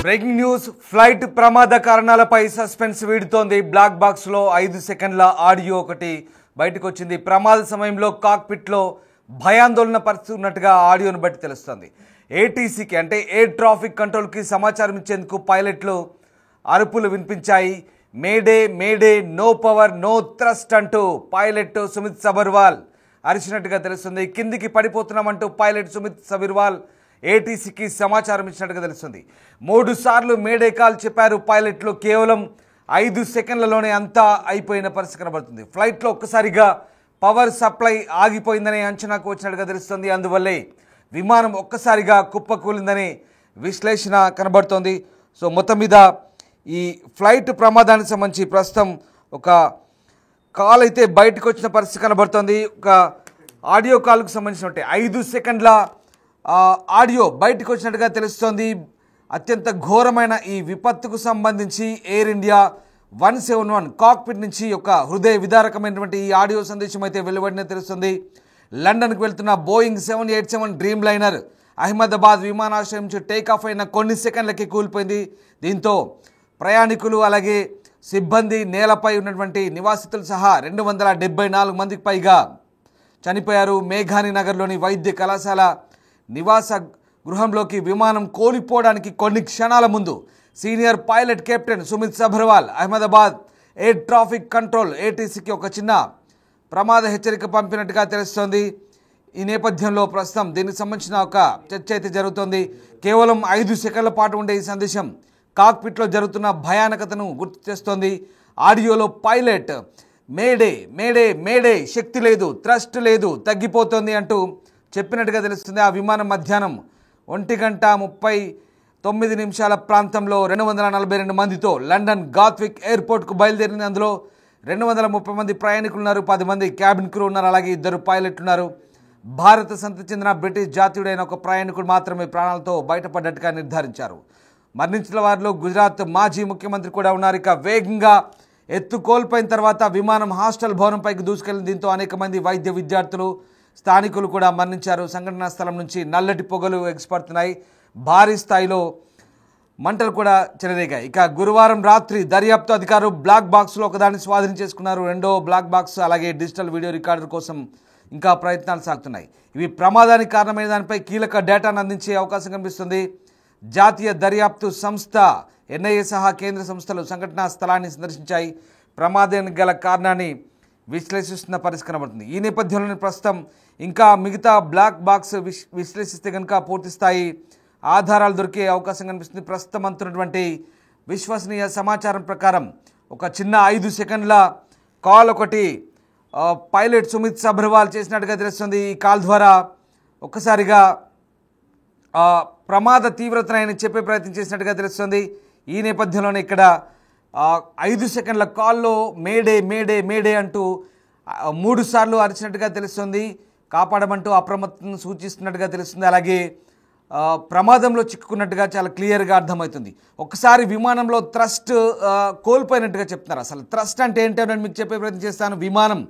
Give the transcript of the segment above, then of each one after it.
Breaking news flight ప్రమాద కారణాలపై suspense వీడుతోంది. Black box లో 5 సెకండ్ల ఆడియో ఒకటి బయటకు వచ్చింది. ప్రమాద సమయంలో కాక్పిట్ లో భయాందోళన పరిస్థితున్నట్టుగా ఆడియోను బట్టి తెలుస్తోంది. ఏటీసీకి అంటే ఎయిర్ ట్రాఫిక్ కంట్రోల్ కి సమాచారం ఇచ్చేందుకు పైలట్లు అరుపులు వినిపించాయి. Mayday mayday, no power no thrust అంటూ పైలట్ సుమిత్ సబర్వాల్ అరిచినట్టుగా తెలుస్తుంది. కిందికి పడిపోతున్నామంటూ పైలట్ సుమిత్ సబర్వాల్ ఏటీసీకి సమాచారం ఇచ్చినట్టుగా తెలుస్తుంది. 3 సార్లు మేడే కాల్ చెప్పారు పైలట్లు. కేవలం 5 సెకండ్లలోనే అంతా అయిపోయిన పరిస్థితి కనబడుతుంది. ఫ్లైట్లో ఒక్కసారిగా పవర్ సప్లై ఆగిపోయిందనే అంచనాకు వచ్చినట్టుగా తెలుస్తుంది. అందువల్లే విమానం ఒక్కసారిగా కుప్పకూలిందనే విశ్లేషణ కనబడుతోంది. సో మొత్తం మీద ఈ ఫ్లైట్ ప్రమాదానికి సంబంధించి ప్రస్తుతం ఒక కాల్ అయితే బయటకు వచ్చిన పరిస్థితి కనబడుతోంది. ఒక ఆడియో కాల్కు సంబంధించినట్టే 5 సెకండ్ల ఆడియో బయటకు వచ్చినట్టుగా తెలుస్తోంది. అత్యంత ఘోరమైన ఈ విపత్తుకు సంబంధించి ఎయిర్ ఇండియా 171 కాక్పిట్ నుంచి ఒక హృదయ విదారకమైనటువంటి ఈ ఆడియో సందేశం అయితే వెలువడిన తెలుస్తుంది. లండన్కు వెళ్తున్న బోయింగ్ 787 డ్రీమ్ లైనర్ అహ్మదాబాద్ విమానాశ్రయం నుంచి టేక్ ఆఫ్ అయిన కొన్ని సెకండ్లకి కూలిపోయింది. దీంతో ప్రయాణికులు అలాగే సిబ్బంది, నేలపై ఉన్నటువంటి నివాసితులు సహా 274 మందికి పైగా చనిపోయారు. మేఘాని నగర్లోని వైద్య కళాశాల నివాస గృహంలోకి విమానం కోల్పోవడానికి కొన్ని క్షణాల ముందు senior pilot captain Sumit Sabharwal Ahmedabad air traffic control ఏటీసీకి ఒక చిన్న ప్రమాద హెచ్చరిక పంపినట్టుగా తెలుస్తోంది. ఈ నేపథ్యంలో ప్రస్తుతం దీనికి సంబంధించిన ఒక చర్చ అయితే జరుగుతోంది. కేవలం 5 సెకండ్ల పాటు ఉండే ఈ సందేశం కాక్పిట్లో జరుగుతున్న భయానకతను గుర్తు చేస్తోంది. ఆడియోలో పైలట్ మేడే మేడే మేడే, శక్తి లేదు, థ్రస్ట్ లేదు, తగ్గిపోతోంది అంటూ చెప్పినట్టుగా తెలుస్తుంది. ఆ విమానం మధ్యాహ్నం 1:39 ప్రాంతంలో 242 మందితో లండన్ గాత్విక్ ఎయిర్పోర్ట్కు బయలుదేరింది. అందులో 230 మంది ప్రయాణికులు ఉన్నారు, 10 మంది క్యాబిన్ క్రూ ఉన్నారు, అలాగే 2 పైలట్లు ఉన్నారు. భారత సంతతి చెందిన బ్రిటిష్ జాతీయుడైన ఒక ప్రయాణికుడు మాత్రమే ప్రాణాలతో బయటపడ్డట్టుగా నిర్ధారించారు. మరణించిన వారిలో గుజరాత్ మాజీ ముఖ్యమంత్రి కూడా ఉన్నారు. ఇక వేగంగా ఎత్తు కోల్పోయిన తర్వాత విమానం హాస్టల్ భవనంపైకి దూసుకెళ్లింది. దీంతో అనేక మంది వైద్య విద్యార్థులు, స్థానికులు కూడా మరణించారు. సంఘటనా స్థలం నుంచి నల్లటి పొగలు ఎగిసిపడుతున్నాయి. భారీ స్థాయిలో మంటలు కూడా చెలరేగాయి. ఇక గురువారం రాత్రి దర్యాప్తు అధికారులు బ్లాక్ బాక్స్లో ఒకదాన్ని స్వాధీనం చేసుకున్నారు. రెండో బ్లాక్ బాక్స్ అలాగే డిజిటల్ వీడియో రికార్డర్ కోసం ఇంకా ప్రయత్నాలు సాగుతున్నాయి. ఇవి ప్రమాదానికి కారణమైన దానిపై కీలక డేటాను అందించే అవకాశం కనిపిస్తుంది. జాతీయ దర్యాప్తు సంస్థ ఎన్ఐఏ సహా కేంద్ర సంస్థలు సంఘటనా స్థలాన్ని సందర్శించాయి. ప్రమాదానికి గల కారణాన్ని విశ్లేషిస్తున్న పరిస్థితి కనబడుతుంది. ఈ నేపథ్యంలో ప్రస్తుతం ఇంకా మిగతా బ్లాక్ బాక్స్ విశ్లేషిస్తే కనుక పూర్తి స్థాయి ఆధారాలు దొరికే అవకాశం కనిపిస్తుంది. ప్రస్తుతం అందుతున్నటువంటి విశ్వసనీయ సమాచారం ప్రకారం ఒక చిన్న 5 సెకండ్ల కాల్ ఒకటి పైలట్ సుమిత్ సబర్వాల్ చేసినట్టుగా తెలుస్తుంది. ఈ కాల్ ద్వారా ఒక్కసారిగా ప్రమాద తీవ్రతను ఆయన చెప్పే ప్రయత్నం చేసినట్టుగా తెలుస్తుంది. ఈ నేపథ్యంలోనే ఇక్కడ 5 సెకండ్ల కాల్లో మేడే మేడే మేడే అంటూ 3 సార్లు అరిచినట్టుగా తెలుస్తుంది. కాపాడమంటూ అప్రమత్తను సూచిస్తున్నట్టుగా తెలుస్తుంది. అలాగే ప్రమాదంలో చిక్కుకున్నట్టుగా చాలా క్లియర్గా అర్థమవుతుంది. ఒకసారి విమానంలో థ్రస్ట్ కోల్పోయినట్టుగా చెప్తున్నారు. అసలు థ్రస్ట్ అంటే ఏంటో నేను మీకు చెప్పే ప్రయత్నం చేస్తాను. విమానం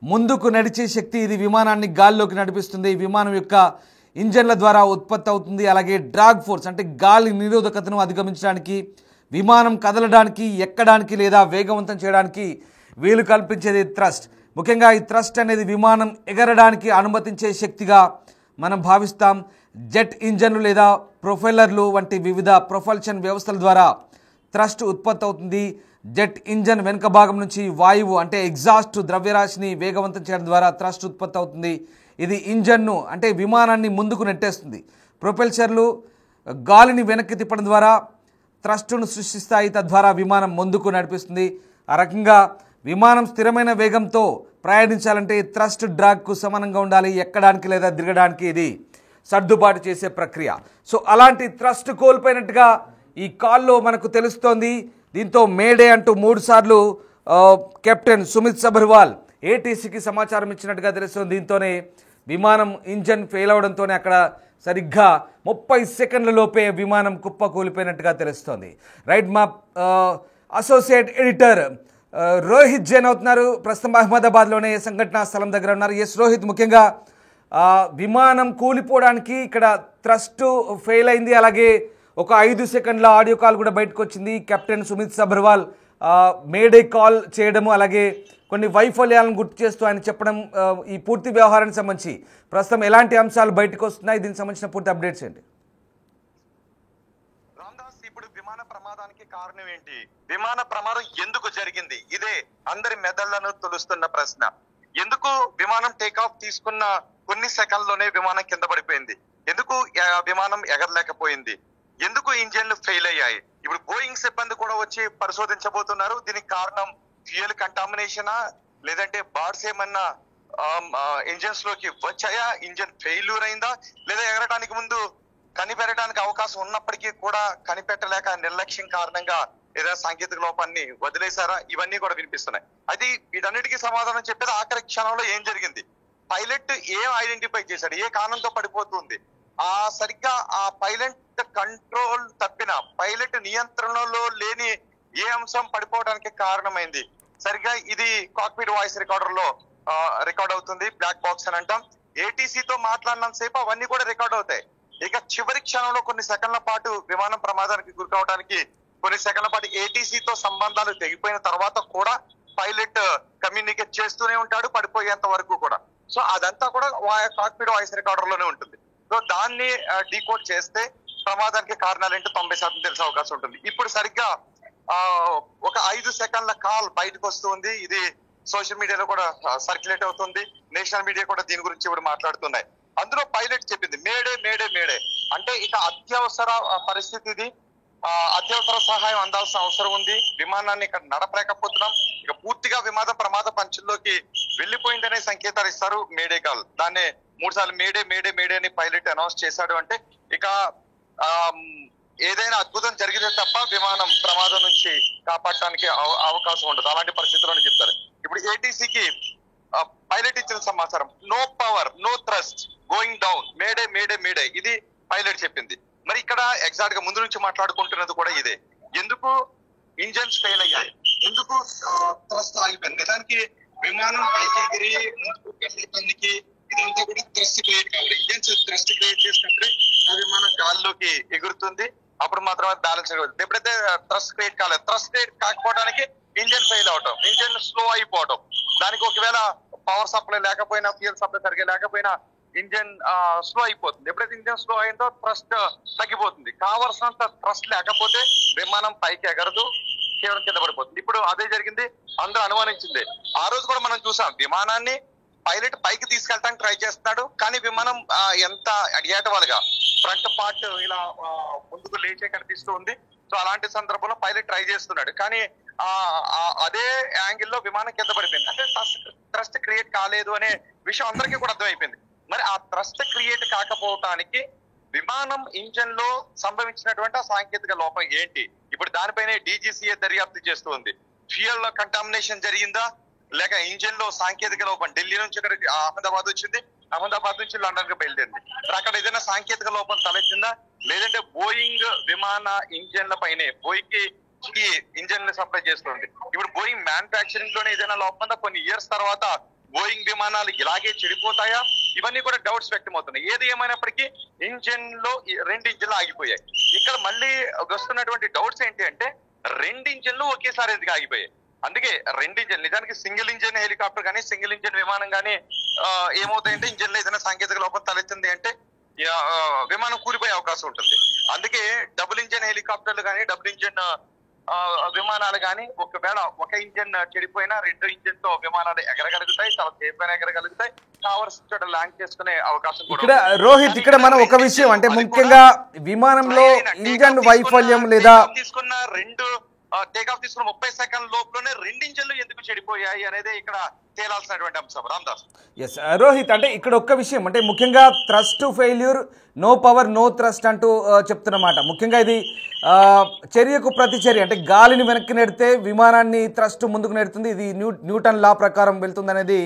ముందుకు నడిచే శక్తి, ఇది విమానాన్ని గాల్లోకి నడిపిస్తుంది. విమానం యొక్క ఇంజన్ల ద్వారా ఉత్పత్తి అవుతుంది. అలాగే డ్రాగ్ ఫోర్స్ అంటే గాలి నిరోధకతను అధిగమించడానికి, విమానం కదలడానికి, ఎక్కడానికి లేదా వేగవంతం చేయడానికి వీలు కల్పించేది థ్రస్ట్. ముఖ్యంగా ఈ థ్రస్ట్ అనేది విమానం ఎగరడానికి అనుమతించే శక్తిగా మనం భావిస్తాం. జెట్ ఇంజన్లు లేదా ప్రొఫెల్లర్లు వంటి వివిధ ప్రొపల్షన్ వ్యవస్థల ద్వారా థ్రస్ట్ ఉత్పత్తి అవుతుంది. జెట్ ఇంజన్ వెనుక భాగం నుంచి వాయువు అంటే ఎగ్జాస్ట్ ద్రవ్యరాశిని వేగవంతం చేయడం ద్వారా థ్రస్ట్ ఉత్పత్తి అవుతుంది. ఇది ఇంజన్ను అంటే విమానాన్ని ముందుకు నెట్టేస్తుంది. ప్రొపెల్షర్లు గాలిని వెనక్కి తిప్పడం ద్వారా థ్రస్ట్ను సృష్టిస్తాయి. తద్వారా విమానం ముందుకు నడిపిస్తుంది. ఆ రకంగా విమానం స్థిరమైన వేగంతో ప్రయాణించాలంటే థ్రస్ట్ డ్రాగ్కు సమానంగా ఉండాలి. ఎక్కడానికి లేదా దిగడానికి ఇది సర్దుబాటు చేసే ప్రక్రియ. సో అలాంటి థ్రస్ట్ కోల్పోయినట్టుగా ఈ కాల్లో మనకు తెలుస్తోంది. దీంతో మేడే అంటూ 3 సార్లు కెప్టెన్ సుమిత్ సబర్వాల్ ఏటీసీకి సమాచారం ఇచ్చినట్టుగా తెలుస్తుంది. దీంతోనే విమానం ఇంజన్ ఫెయిల్ అవడంతోనే అక్కడ సరిగ్గా 30 సెకండ్ల లోపే విమానం కుప్ప కూలిపోయినట్టుగా తెలుస్తోంది. రైట్, మా అసోసియేట్ ఎడిటర్ రోహిత్ జైన్ అవుతున్నారు. ప్రస్తుతం అహ్మదాబాద్లోనే సంఘటనా స్థలం దగ్గర ఉన్నారు. ఎస్ రోహిత్, ముఖ్యంగా విమానం కూలిపోవడానికి ఇక్కడ థ్రస్ట్ ఫెయిల్ అయింది, అలాగే ఒక 5 సెకండ్ల ఆడియో కాల్ కూడా బయటకు వచ్చింది. Captain Sumit Sabharwal May Day call చేయడము, అలాగే కొన్ని వైఫల్యాలను గుర్తు చేస్తూ ఆయన చెప్పడం, ఈ పూర్తి వ్యవహారానికి సంబంధించి ప్రస్తుతం ఎలాంటి అంశాలు బయటకు వస్తున్నాయి, దీనికి సంబంధించిన పూర్తి అప్డేట్స్ ఏంటి? రామ్దాస్, ఇప్పుడు విమాన ప్రమాదానికి కారణం ఏంటి? విమాన ప్రమాదం ఎందుకు జరిగింది? ఇదే అందరి మెదళ్లను తొలుస్తున్న ప్రశ్న. ఎందుకు విమానం టేకాఫ్ తీసుకున్న కొన్ని సెకండ్లోనే విమానం కింద పడిపోయింది? ఎందుకు విమానం ఎగరలేకపోయింది? ఎందుకు ఇంజన్లు ఫెయిల్ అయ్యాయి? ఇప్పుడు బోయింగ్ సిబ్బంది కూడా వచ్చి పరిశోధించబోతున్నారు. దీనికి కారణం ఫ్యూయల్ కంటామినేషనా, లేదంటే బార్డ్స్ ఏమన్నా ఇంజన్స్ లోకి వచ్చాయా, ఇంజన్ ఫెయిల్యూర్ అయిందా, లేదా ఎగరడానికి ముందు కనిపెట్టడానికి అవకాశం ఉన్నప్పటికీ కూడా కనిపెట్టలేక నిర్లక్ష్యం కారణంగా ఏదైనా సాంకేతిక లోపాన్ని వదిలేశారా? ఇవన్నీ కూడా వినిపిస్తున్నాయి. అది వీటన్నిటికీ సమాధానం చెప్పేది ఆఖరి క్షణంలో ఏం జరిగింది, పైలట్ ఏం ఐడెంటిఫై చేశాడు, ఏ కారణంతో పడిపోతుంది, సరిగ్గా ఆ పైలట్ కంట్రోల్ తప్పిన, పైలట్ నియంత్రణలో లేని ఏ అంశం పడిపోవడానికి కారణమైంది. సరిగ్గా ఇది కాక్పిట్ వాయిస్ రికార్డర్ లో రికార్డ్ అవుతుంది. బ్లాక్ బాక్స్ అని అంటాం. ఏటీసీతో మాట్లాడినంత సేపు అవన్నీ కూడా రికార్డ్ అవుతాయి. ఇక చివరి క్షణంలో కొన్ని సెకండ్ల పాటు విమానం ప్రమాదానికి గురి కావడానికి కొన్ని సెకండ్ల పాటు ఏటీసీతో సంబంధాలు తెగిపోయిన తర్వాత కూడా పైలట్ కమ్యూనికేట్ చేస్తూనే ఉంటాడు పడిపోయేంత వరకు కూడా. సో అదంతా కూడా కాక్పిట్ వాయిస్ రికార్డర్ లోనే ఉంటుంది. సో దాన్ని డీకోడ్ చేస్తే ప్రమాదానికి కారణాలు ఏంటో 90% తెలిసే అవకాశం ఉంటుంది. ఇప్పుడు సరిగ్గా ఒక 5 సెకండ్ల కాల్ బయటకు వస్తుంది. ఇది సోషల్ మీడియాలో కూడా సర్క్యులేట్ అవుతుంది. నేషనల్ మీడియా కూడా దీని గురించి ఇప్పుడు మాట్లాడుతున్నాయి. అందులో పైలట్ చెప్పింది మేడే మేడే మేడే అంటే ఇక అత్యవసర పరిస్థితి ఇది, అత్యవసర సహాయం అందాల్సిన అవసరం ఉంది, విమానాన్ని ఇక్కడ నడపలేకపోతున్నాం, ఇక పూర్తిగా విమానం ప్రమాద పంచుల్లోకి వెళ్లిపోయిందనే సంకేతాలు ఇస్తారు మేడే కాల్. దాన్నే 3 సార్లు మేడే మేడే మేడే అని పైలట్ అనౌన్స్ చేశాడు. అంటే ఇక ఏదైనా అద్భుతం జరిగితే తప్ప విమానం ప్రమాదం నుంచి కాపాడటానికి అవకాశం ఉండదు. అలాంటి పరిస్థితుల్లోనే చెప్తారు. ఇప్పుడు ఏటీసీకి పైలట్ ఇచ్చిన సమాచారం, no power no thrust going down, mayday mayday mayday, ఇది పైలట్ చెప్పింది. మరి ఇక్కడ ఎగ్జాక్ట్ గా ముందు నుంచి మాట్లాడుకుంటున్నది కూడా ఇదే. ఎందుకు ఇంజన్స్ ఫెయిల్ అయ్యాయి, ఎందుకు థ్రస్ట్ ఆగిపోయింది? నిజానికి విమానం పైకి ఎగిరి ముందుకు వెళ్ళటానికి ఇదంతా కూడా థ్రస్ట్ క్రియేట్ కావాలి. ఇంజన్స్ థ్రస్ట్ క్రియేట్ చేసినప్పుడే ఆ విమానం గాల్లోకి ఎగురుతుంది, అప్పుడు మాత్రమే బ్యాలెన్స్ అవుతుంది. ఎప్పుడైతే థ్రస్ట్ క్రియేట్ కాలేదు, థ్రస్ట్ క్రియేట్ కాకపోవడానికి ఇంజన్ ఫెయిల్ అవటం, ఇంజన్ స్లో అయిపోవటం, దానికి ఒకవేళ పవర్ సప్లై లేకపోయినా, ఫ్యూయల్ సప్లై సరిగ్గా లేకపోయినా ఇంజన్ స్లో అయిపోతుంది. ఎప్పుడైతే ఇంజన్ స్లో అయిందో థ్రస్ట్ తగ్గిపోతుంది. కావలసినంత థ్రస్ట్ లేకపోతే విమానం పైకి ఎగరదు, కేవలం కింద పడిపోతుంది. ఇప్పుడు అదే జరిగింది, అందరూ అనుమానించింది. ఆ రోజు కూడా మనం చూసాం, విమానాన్ని పైలట్ పైకి తీసుకెళ్ళడానికి ట్రై చేస్తున్నాడు, కానీ విమానం ఎంత అడియాటవాలుగా ఫ్రంట్ పార్ట్ ఇలా ముందుకు లేచే కనిపిస్తూ ఉంది. సో అలాంటి సందర్భంలో పైలట్ ట్రై చేస్తున్నాడు, కానీ అదే యాంగిల్లో విమానం కింద పడిపోయింది. అంటే థ్రస్ట్ క్రియేట్ కాలేదు అనే విషయం అందరికీ కూడా అర్థమైపోయింది. మరి ఆ థ్రస్ట్ క్రియేట్ కాకపోవటానికి విమానం ఇంజన్ లో సంభవించినటువంటి ఆ సాంకేతిక లోపం ఏంటి? ఇప్పుడు దానిపైనే డీజీసీఏ దర్యాప్తు చేస్తూ ఉంది. ఫ్యూయల్ లో కంటామినేషన్ జరిగిందా, లేక ఇంజన్ లో సాంకేతిక లోపం, ఢిల్లీ నుంచి ఇక్కడికి అహ్మదాబాద్ వచ్చింది, అహ్మదాబాద్ నుంచి లండన్ కి బయలుదేరింది, అక్కడ ఏదైనా సాంకేతిక లోపం తలెత్తిందా, లేదంటే బోయింగ్ విమాన ఇంజన్ల పైనే బోయింగ్ ఇంజన్ సప్లై చేస్తుంది. ఇప్పుడు బోయింగ్ మ్యానుఫ్యాక్చరింగ్ లోనే ఏదైనా లోపం ఉందా, కొన్ని ఇయర్స్ తర్వాత బోయింగ్ విమానాలు ఇలాగే చెడిపోతాయా, ఇవన్నీ కూడా డౌట్స్ వ్యక్తమవుతున్నాయి. ఏది ఏమైనప్పటికీ ఇంజన్ లో 2 ఇంజన్లు ఆగిపోయాయి. ఇక్కడ మళ్ళీ వస్తున్నటువంటి డౌట్స్ ఏంటి అంటే 2 ఇంజన్లు ఒకేసారి ఎందుకు ఆగిపోయాయి? అందుకే 2 ఇంజన్, నిజానికి సింగిల్ ఇంజన్ హెలికాప్టర్ కానీ సింగిల్ ఇంజన్ విమానం కానీ ఏమవుతాయంటే ఇంజన్ లో ఏదైనా సాంకేతిక లోపం తలెత్తింది అంటే విమానం కూలిపోయే అవకాశం ఉంటుంది. అందుకే డబుల్ ఇంజన్ హెలికాప్టర్లు కానీ డబుల్ ఇంజన్ విమానాలు కానీ ఒకవేళ ఒక ఇంజన్ చెడిపోయినా 2 ఇంజన్ తో విమానాలు ఎగరగలుగుతాయి, చాలా సేఫ్ గా ఎగరగలుగుతాయి, కావాల్సిన చోట ల్యాండ్ చేసుకునే అవకాశం కూడా. ఇక్కడ రోహిత్, ఇక్కడ మనం ఒక విషయం అంటే ముఖ్యంగా విమానంలో ఇంజన్ వైఫల్యం లేదా తీసుకున్న 2 టేకాఫ్ తీసుకున్న 30 సెకండ్ లోపలనే 2 ఇంజన్లు ఎందుకు చెడిపోయాయి అనేది ఇక్కడ తేలాల్సినటువంటి అంశం. రామ్దాస్, ఎస్ రోహిత్, అంటే ఇక్కడ ఒక్క విషయం అంటే ముఖ్యంగా thrust failure, no power no thrust అంటూ చెప్తున్నమాట. ముఖ్యంగా ఇది చర్యకు ప్రతిచర్య, అంటే గాలిని వెనక్కి నెడితే విమానాన్ని థ్రస్ట్ ముందుకు నెడుతుంది, ఇది న్యూటన్ లా ప్రకారం వెళ్తుంది అనేది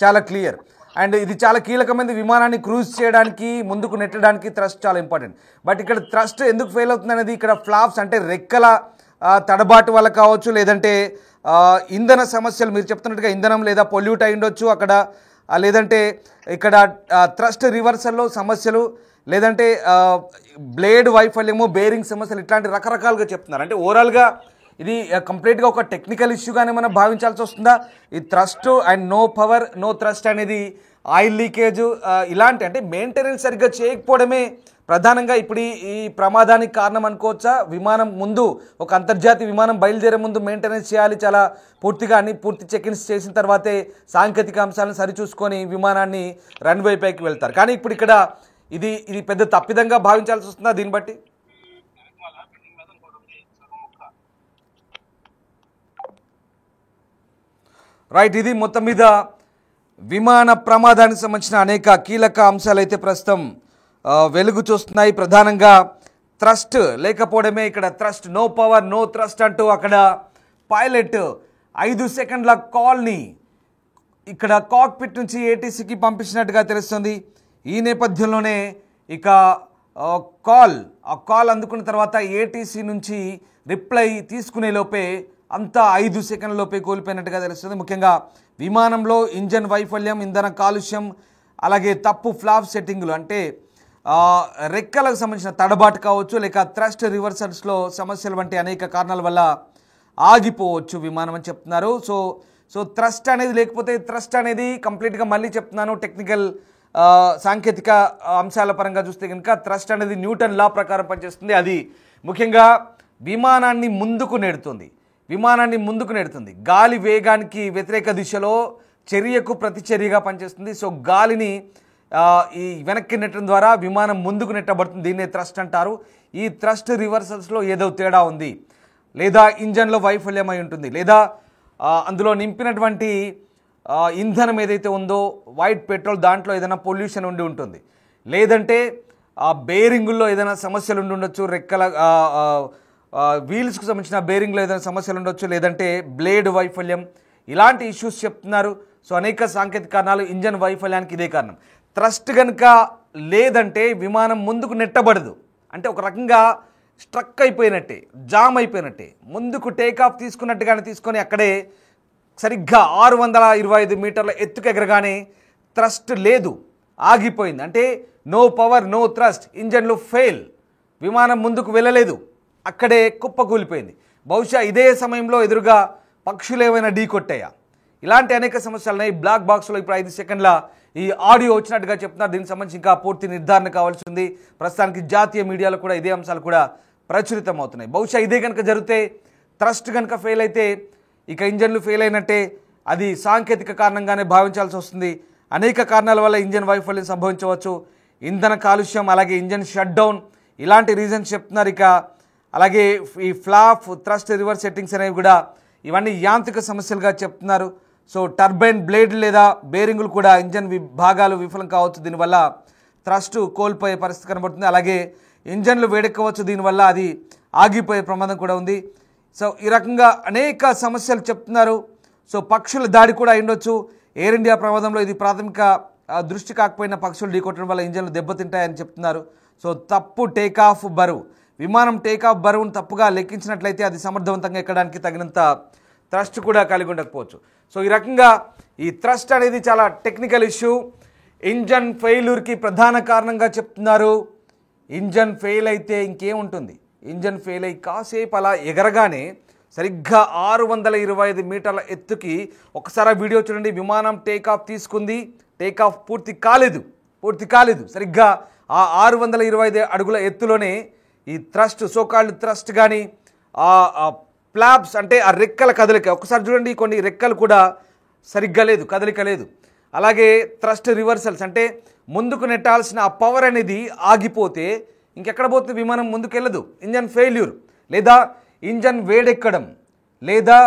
చాలా క్లియర్. అండ్ ఇది చాలా కీలకమైనది, విమానాన్ని క్రూజ్ చేయడానికి ముందుకు నెట్టడానికి థ్రస్ట్ చాలా ఇంపార్టెంట్. బట్ ఇక్కడ థ్రస్ట్ ఎందుకు ఫెయిల్ అవుతుంది అనేది ఇక్కడ ఫ్లాప్స్ అంటే రెక్కల తడబాటు వల్ల కావచ్చు, లేదంటే ఇంధన సమస్యలు, మీరు చెప్తున్నట్టుగా ఇంధనం లేదా పొల్యూట్ అయి ఉండొచ్చు అక్కడ, లేదంటే ఇక్కడ థ్రస్ట్ రివర్సల్లో సమస్యలు, లేదంటే బ్లేడ్ వైఫల్యము, బేరింగ్ సమస్యలు, ఇట్లాంటి రకరకాలుగా చెప్తున్నారు. అంటే ఓవరాల్గా ఇది కంప్లీట్గా ఒక టెక్నికల్ ఇష్యూగానే మనం భావించాల్సి వస్తుందా? ఈ thrust and no power no thrust అనేది ఆయిల్ లీకేజ్ ఇలాంటి అంటే మెయింటెనెన్స్ సరిగ్గా చేయకపోవడమే ప్రధానంగా ఇప్పుడు ఈ ప్రమాదానికి కారణం అనుకోవచ్చా? విమానం ముందు ఒక అంతర్జాతీయ విమానం బయలుదేరే ముందు మెయింటెనెన్స్ చేయాలి, చాలా పూర్తిగా పూర్తి చెక్-ఇన్స్ చేసిన తర్వాతే సాంకేతిక అంశాలను సరిచూసుకొని విమానాన్ని రన్వే పైకి వెళ్తారు. కానీ ఇప్పుడు ఇక్కడ ఇది పెద్ద తప్పిదంగా భావించాల్సి వస్తుందా దీన్ని బట్టి? రైట్, ఇది మొత్తం మీద విమాన ప్రమాదానికి సంబంధించిన అనేక కీలక అంశాలు అయితే ప్రస్తుతం వెలుగు చూస్తున్నాయి. ప్రధానంగా థ్రస్ట్ లేకపోవడమే ఇక్కడ. Thrust no power no thrust అంటూ అక్కడ పైలట్ 5 సెకండ్ల కాల్ని ఇక్కడ కాక్పిట్ నుంచి ఏటీసీకి పంపించినట్టుగా తెలుస్తుంది. ఈ నేపథ్యంలోనే ఇక కాల్ అందుకున్న తర్వాత ఏటీసీ నుంచి రిప్లై తీసుకునే లోపే అంతా 5 సెకండ్ల లోపే కోల్పోయినట్టుగా తెలుస్తుంది. ముఖ్యంగా విమానంలో ఇంజన్ వైఫల్యం, ఇంధన కాలుష్యం, అలాగే తప్పు ఫ్లాప్ సెట్టింగ్లు అంటే రెక్కలకు సంబంధించిన తడబాటు కావచ్చు, లేక థ్రస్ట్ రివర్సల్స్లో సమస్యలు వంటి అనేక కారణాల వల్ల ఆగిపోవచ్చు విమానం అని చెప్తున్నారు. సో థ్రస్ట్ అనేది లేకపోతే, థ్రస్ట్ అనేది కంప్లీట్గా మళ్ళీ చెప్తున్నాను టెక్నికల్ సాంకేతిక అంశాల పరంగా చూస్తే కనుక థ్రస్ట్ అనేది న్యూటన్ లా ప్రకారం పనిచేస్తుంది. అది ముఖ్యంగా విమానాన్ని ముందుకు నెడుతుంది. గాలి వేగానికి వ్యతిరేక దిశలో చర్యకు ప్రతిచర్యగా పనిచేస్తుంది. సో గాలిని ఈ వెనక్కి నెట్టడం ద్వారా విమానం ముందుకు నెట్టబడుతుంది. దీన్నే థ్రస్ట్ అంటారు. ఈ థ్రస్ట్ రివర్సల్స్లో ఏదో తేడా ఉంది, లేదా ఇంజన్లో వైఫల్యం అయి ఉంటుంది, లేదా అందులో నింపినటువంటి ఇంధనం ఏదైతే ఉందో వైట్ పెట్రోల్, దాంట్లో ఏదైనా పొల్యూషన్ ఉండి ఉంటుంది, లేదంటే బేరింగుల్లో ఏదైనా సమస్యలు ఉండి ఉండొచ్చు, రెక్కల వీల్స్కు సంబంధించిన బేరింగ్లో ఏదైనా సమస్యలు ఉండొచ్చు, లేదంటే బ్లేడ్ వైఫల్యం, ఇలాంటి ఇష్యూస్ చెప్తున్నారు. సో అనేక సాంకేతిక కారణాలు, ఇంజన్ వైఫల్యానికి ఇదే కారణం. థ్రస్ట్ కనుక లేదంటే విమానం ముందుకు నెట్టబడదు. అంటే ఒక రకంగా స్ట్రక్ అయిపోయినట్టే, జామ్ అయిపోయినట్టే. ముందుకు టేకాఫ్ తీసుకున్నట్టుగానే తీసుకొని అక్కడే సరిగ్గా 625 మీటర్ల ఎత్తుకు ఎగరగానే థ్రస్ట్ లేదు, ఆగిపోయింది. అంటే నో పవర్ నో థ్రస్ట్, ఇంజన్లు ఫెయిల్, విమానం ముందుకు వెళ్ళలేదు, అక్కడే కుప్పకూలిపోయింది. బహుశా ఇదే సమయంలో ఎదురుగా పక్షులు ఏమైనా ఢీ కొట్టాయా? ఇలాంటి అనేక సమస్యలున్నాయి. బ్లాక్ బాక్స్లో ఇప్పుడు 5 సెకండ్ల ఈ ఆడియో వచ్చినట్టుగా చెప్తున్నారు. దీనికి సంబంధించి ఇంకా పూర్తి నిర్ధారణ కావాల్సి ఉంది. ప్రస్తుతానికి జాతీయ మీడియాలో కూడా ఇదే అంశాలు కూడా ప్రచురితం అవుతున్నాయి. బహుశా ఇదే కనుక జరిగితే, థ్రస్ట్ కనుక ఫెయిల్ అయితే ఇక ఇంజన్లు ఫెయిల్ అయినట్టే. అది సాంకేతిక కారణంగానే భావించాల్సి వస్తుంది. అనేక కారణాల వల్ల ఇంజన్ వైఫల్యం సంభవించవచ్చు. ఇంధన కాలుష్యం, అలాగే ఇంజన్ షట్ డౌన్, ఇలాంటి రీజన్స్ చెప్తున్నారు. ఇక అలాగే ఈ ఫ్లాప్, థ్రస్ట్ రివర్స్ సెట్టింగ్స్ అనేవి కూడా ఇవన్నీ యాంత్రిక సమస్యలుగా చెప్తున్నారు. సో టర్బైన్ బ్లేడ్ లేదా బేరింగులు కూడా ఇంజన్ భాగాలు విఫలం కావచ్చు. దీనివల్ల థ్రస్ట్ కోల్పోయే పరిస్థితి కనబడుతుంది. అలాగే ఇంజన్లు వేడెక్కవచ్చు, దీనివల్ల అది ఆగిపోయే ప్రమాదం కూడా ఉంది. సో ఈ రకంగా అనేక సమస్యలు చెప్తున్నారు. సో పక్షుల దాడి కూడా అయ్యుండొచ్చు. ఎయిర్ ఇండియా ప్రమాదంలో ఇది ప్రాథమిక దృష్టి కాకపోయినా పక్షులు ఢీకొట్టడం వల్ల ఇంజన్లు దెబ్బతింటాయని చెప్తున్నారు. సో తప్పు టేకాఫ్ బరువు, విమానం టేకాఫ్ బరువును తప్పుగా లెక్కించినట్లయితే అది సమర్థవంతంగా ఎక్కడానికి తగినంత థ్రస్ట్ కూడా కలిగి ఉండకపోవచ్చు. సో ఈ రకంగా ఈ థ్రస్ట్ అనేది చాలా టెక్నికల్ ఇష్యూ. ఇంజన్ ఫెయిల్యూర్కి ప్రధాన కారణంగా చెప్తున్నారు. ఇంజన్ ఫెయిల్ అయితే ఇంకేముంటుంది? ఇంజన్ ఫెయిల్ అయ్యి కాసేపు అలా ఎగరగానే సరిగ్గా 625 మీటర్ల ఎత్తుకి ఒకసారి వీడియో చూడండి. విమానం టేకాఫ్ తీసుకుంది, టేకాఫ్ పూర్తి కాలేదు. సరిగ్గా ఆ 625 అడుగుల ఎత్తులోనే ఈ థ్రస్ట్, సోకాల్డ్ థ్రస్ట్ కానీ ఫ్లాప్స్ అంటే ఆ రెక్కల కదలిక ఒకసారి చూడండి, కొన్ని రెక్కలు కూడా సరిగ్గా లేదు, కదలిక లేదు. అలాగే థ్రస్ట్ రివర్సల్స్ అంటే ముందుకు నెట్టాల్సిన ఆ పవర్ అనేది ఆగిపోతే ఇంకెక్కడ పోతుంది? విమానం ముందుకు వెళ్ళదు. ఇంజన్ ఫెయిల్యూర్, లేదా ఇంజన్ వేడెక్కడం, లేదా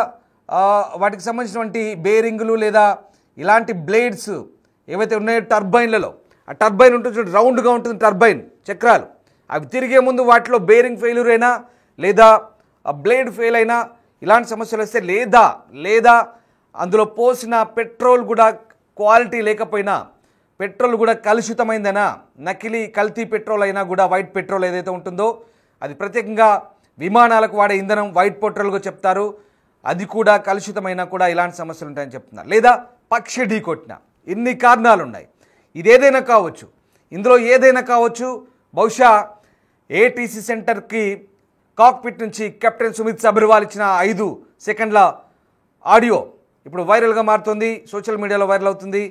వాటికి సంబంధించినటువంటి బేరింగులు లేదా ఇలాంటి బ్లేడ్స్ ఏవైతే ఉన్నాయో టర్బైన్లలో, ఆ టర్బైన్ ఉంటుంది చూడండి, రౌండ్గా ఉంటుంది టర్బైన్ చక్రాలు, అవి తిరిగే ముందు వాటిలో బేరింగ్ ఫెయిల్యూర్ అయినా లేదా బ్లేడ్ ఫెయిల్ అయినా ఇలాంటి సమస్యలు వస్తే, లేదా అందులో పోసిన పెట్రోల్ కూడా క్వాలిటీ లేకపోయినా, పెట్రోల్ కూడా కలుషితమైందైనా, నకిలీ కల్తీ పెట్రోల్ అయినా కూడా, వైట్ పెట్రోల్ ఏదైతే ఉంటుందో అది ప్రత్యేకంగా విమానాలకు వాడే ఇంధనం వైట్ పెట్రోల్గా చెప్తారు, అది కూడా కలుషితమైనా కూడా ఇలాంటి సమస్యలు ఉంటాయని చెప్తున్నారు. లేదా పక్షి ఢీ కొట్టిన, ఇన్ని కారణాలు ఉన్నాయి. ఇదేదైనా కావచ్చు, ఇందులో ఏదైనా కావచ్చు. బహుశా ఏటీసీ సెంటర్కి కాక్పిట్ నుంచి కెప్టెన్ సుమిత్ సబర్వాల్ ఇచ్చిన 5 సెకండ్ల ఆడియో ఇప్పుడు వైరల్గా మారుతుంది, సోషల్ మీడియాలో వైరల్ అవుతుంది.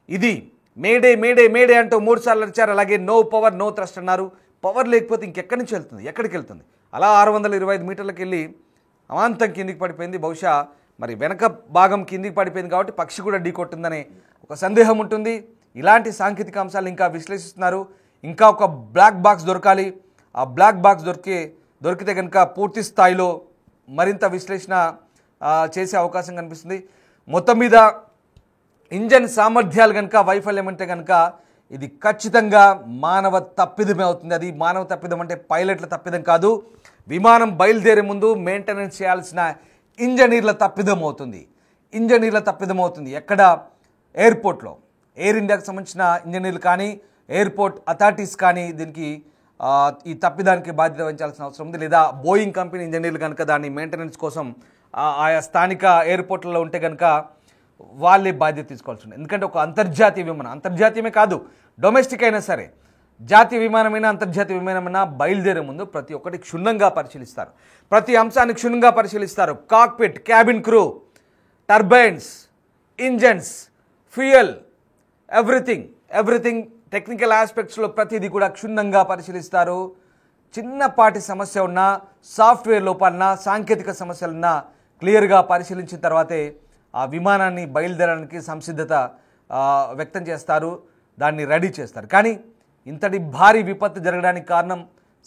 ఇది మేడే మేడే మేడే అంటూ 3 సార్లు అరిచారు. అలాగే నో పవర్ నో థ్రస్ట్ అన్నారు. పవర్ లేకపోతే ఇంకెక్కడి నుంచి వెళ్తుంది, ఎక్కడికి వెళ్తుంది? అలా 625 మీటర్లకు వెళ్ళి అమాంతం కిందికి పడిపోయింది. బహుశా మరి వెనక భాగం కిందికి పడిపోయింది కాబట్టి పక్షి కూడా ఢీకొట్టిందనే ఒక సందేహం ఉంటుంది. ఇలాంటి సాంకేతిక అంశాలు ఇంకా విశ్లేషిస్తున్నారు. ఇంకా ఒక బ్లాక్ బాక్స్ దొరకాలి. ఆ బ్లాక్ బాక్స్ దొరికితే కనుక పూర్తి స్థాయిలో మరింత విశ్లేషణ చేసే అవకాశం కనిపిస్తుంది. మొత్తం మీద ఇంజన్ సామర్థ్యాలు కనుక వైఫల్యం అంటే కనుక ఇది ఖచ్చితంగా మానవ తప్పిదమే అవుతుంది. అది మానవ తప్పిదం అంటే పైలట్ల తప్పిదం కాదు, విమానం బయలుదేరే ముందు మెయింటెనెన్స్ చేయాల్సిన ఇంజనీర్ల తప్పిదం అవుతుంది. ఎక్కడ? ఎయిర్పోర్ట్లో ఎయిర్ ఇండియాకి సంబంధించిన ఇంజనీర్లు కానీ ఎయిర్పోర్ట్ అథారిటీస్ కానీ దీనికి ఈ తప్పిదానికి బాధ్యత వహించాల్సిన అవసరం ఉంది. లేదా బోయింగ్ కంపెనీ ఇంజనీర్లు కనుక దాన్ని మెయింటెనెన్స్ కోసం ఆయా స్థానిక ఎయిర్పోర్ట్లలో ఉంటే కనుక వాళ్ళే బాధ్యత తీసుకోవాల్సి ఉంటుంది. ఎందుకంటే ఒక అంతర్జాతీయ విమానం, అంతర్జాతీయమే కాదు డొమెస్టిక్ అయినా సరే, జాతీయ విమానమైనా అంతర్జాతీయ విమానమైనా బయలుదేరే ముందు ప్రతి ఒక్కటి క్షుణ్ణంగా పరిశీలిస్తారు. ప్రతి అంశాన్ని క్షుణ్ణంగా పరిశీలిస్తారు. Cockpit, cabin crew, turbines, engines, fuel, everything technical ఆస్పెక్ట్స్లో ప్రతిదీ కూడా క్షుణ్ణంగా పరిశీలిస్తారు. చిన్నపాటి సమస్య ఉన్నా, సాఫ్ట్వేర్ లోపాలన్నా, సాంకేతిక సమస్యలున్నా క్లియర్గా పరిశీలించిన తర్వాతే ఆ విమానాన్ని బయలుదేరడానికి సంసిద్ధత వ్యక్తం చేస్తారు, దాన్ని రెడీ చేస్తారు. కానీ ఇంతటి భారీ విపత్తు జరగడానికి కారణం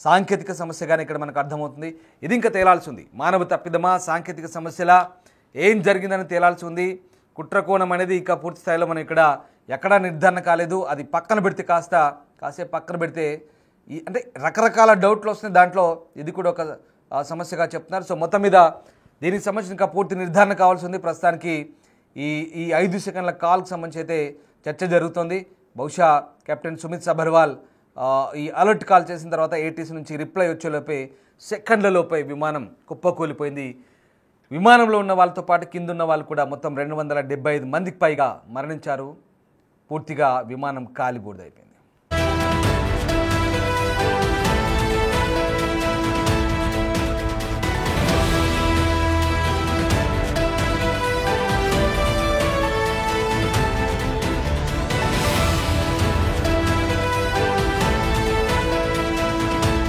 సాంకేతిక సమస్యగానే ఇక్కడ మనకు అర్థమవుతుంది. ఇది ఇంకా తేలాల్సి ఉంది. మానవ తప్పిదమా, సాంకేతిక సమస్యలా, ఏం జరిగిందని తేలాల్సి ఉంది. కుట్రకోణం అనేది ఇక పూర్తి స్థాయిలో మనం ఇక్కడ ఎక్కడా నిర్ధారణ కాలేదు. అది పక్కన పెడితే కాసేపు పక్కన పెడితే అంటే రకరకాల డౌట్లు వస్తున్నాయి. దాంట్లో ఇది కూడా ఒక సమస్యగా చెప్తున్నారు. సో మొత్తం మీద దీనికి సంబంధించిన ఇంకా పూర్తి నిర్ధారణ కావాల్సి ఉంది. ప్రస్తుతానికి ఈ 5 సెకండ్ల కాల్కి సంబంధించి అయితే చర్చ జరుగుతుంది. బహుశా కెప్టెన్ సుమిత్ సబర్వాల్ ఈ అలర్ట్ కాల్ చేసిన తర్వాత ఏటీసీ నుంచి రిప్లై వచ్చేలోపే సెకండ్లలోపే విమానం కుప్పకూలిపోయింది. విమానంలో ఉన్న వాళ్ళతో పాటు కింద ఉన్న వాళ్ళు కూడా మొత్తం 275 మందికి పైగా మరణించారు. పూర్తిగా విమానం కాలిబూడిదైపోయింది.